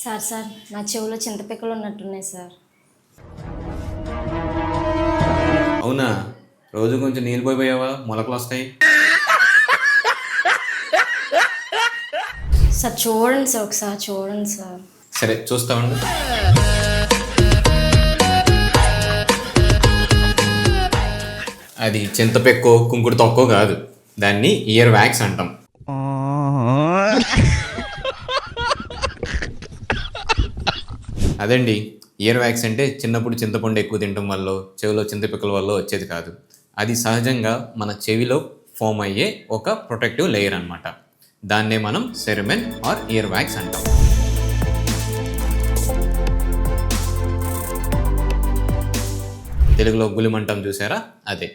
Sir నా చెవులో చింతపిక్కలు ఉన్నట్టున్నాయి సార్. అవునా? రోజు కొంచెం నీళ్ళు పోయావా, మొలకలు వస్తాయి. సార్ చూడండి సార్, ఒకసారి చూడండి సార్. సరే చూస్తామండి. అది చింతపెక్కో కుంకుడు తొక్కో కాదు, దాన్ని ఇయర్ వ్యాక్స్ అంటాం. అదండి, ఇయర్ వ్యాక్స్ అంటే చిన్నప్పుడు చింతపండు ఎక్కువ తినడం వల్ల, చెవిలో చింతపిక్కల వల్ల వచ్చేది కాదు. అది సహజంగా మన చెవిలో ఫామ్ అయ్యే ఒక ప్రొటెక్టివ్ లేయర్ అనమాట. దాన్నే మనం సెరమెన్ ఆర్ ఇయర్ వ్యాక్స్ అంటాం. తెలుగులో గులిమంటాం చూసారా, అదే.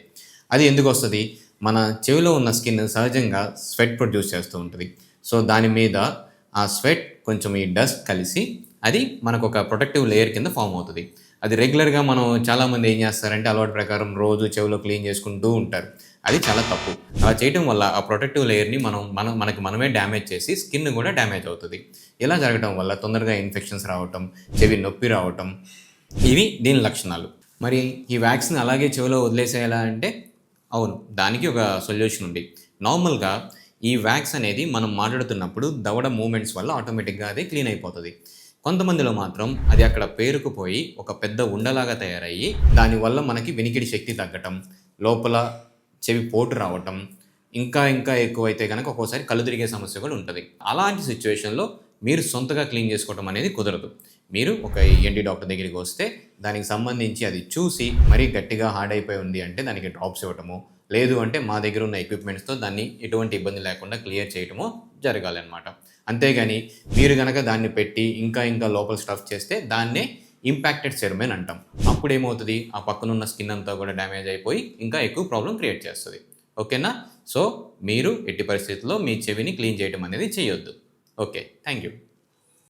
అది ఎందుకు వస్తుంది? మన చెవిలో ఉన్న స్కిన్ సహజంగా స్వెట్ ప్రొడ్యూస్ చేస్తూ ఉంటుంది. సో దాని మీద ఆ స్వెట్ కొంచెం ఈ డస్ట్ కలిసి అది మనకు ఒక ప్రొటెక్టివ్ లేయర్ కింద ఫామ్ అవుతుంది. అది రెగ్యులర్గా మనం చాలామంది ఏం చేస్తారంటే అలవాటు ప్రకారం రోజు చెవిలో క్లీన్ చేసుకుంటూ ఉంటారు. అది చాలా తప్పు. అలా చేయడం వల్ల ఆ ప్రొటెక్టివ్ లేయర్ని మనకి మనమే డ్యామేజ్ చేసి స్కిన్ కూడా డ్యామేజ్ అవుతుంది. ఇలా జరగడం వల్ల తొందరగా ఇన్ఫెక్షన్స్ రావటం, చెవి నొప్పి రావటం, ఇవి దీని లక్షణాలు. మరి ఈ వ్యాక్స్ని అలాగే చెవిలో వదిలేసేయాలా అంటే అవును, దానికి ఒక సొల్యూషన్ ఉంది. నార్మల్గా ఈ వ్యాక్స్ అనేది మనం మాట్లాడుతున్నప్పుడు దవడ మూమెంట్స్ వల్ల ఆటోమేటిక్గా అది క్లీన్ అయిపోతుంది. కొంతమందిలో మాత్రం అది అక్కడ పేరుకుపోయి ఒక పెద్ద ఉండలాగా తయారయ్యి దానివల్ల మనకి వినికిడి శక్తి తగ్గటం, లోపల చెవి పోటు రావటం, ఇంకా ఎక్కువైతే కనుక ఒక్కోసారి కళ్ళు తిరిగే సమస్య కూడా ఉంటుంది. అలాంటి సిచ్యువేషన్లో మీరు సొంతగా క్లీన్ చేసుకోవడం అనేది కుదరదు. మీరు ఒక ఈఎన్టీ డాక్టర్ దగ్గరికి వస్తే దానికి సంబంధించి అది చూసి మరీ గట్టిగా హార్డ్ అయిపోయి ఉంది అంటే దానికి డ్రాప్స్ ఇవ్వటము, లేదు అంటే మా దగ్గర ఉన్న ఎక్విప్మెంట్స్తో దాన్ని ఎటువంటి ఇబ్బంది లేకుండా క్లియర్ చేయటమో జరగాలన్నమాట. అంతేగాని మీరు కనుక దాన్ని పెట్టి ఇంకా లోపల స్టఫ్ చేస్తే దాన్నే ఇంపాక్టెడ్ సెరమెన్ అంటాం. అప్పుడు ఏమవుతుంది, ఆ పక్కనున్న స్కిన్ అంతా కూడా డ్యామేజ్ అయిపోయి ఇంకా ఎక్కువ ప్రాబ్లం క్రియేట్ చేస్తుంది. ఓకేనా? సో మీరు ఎట్టి పరిస్థితుల్లో మీ చెవిని క్లీన్ చేయడం అనేది చేయొద్దు. Okay, thank you.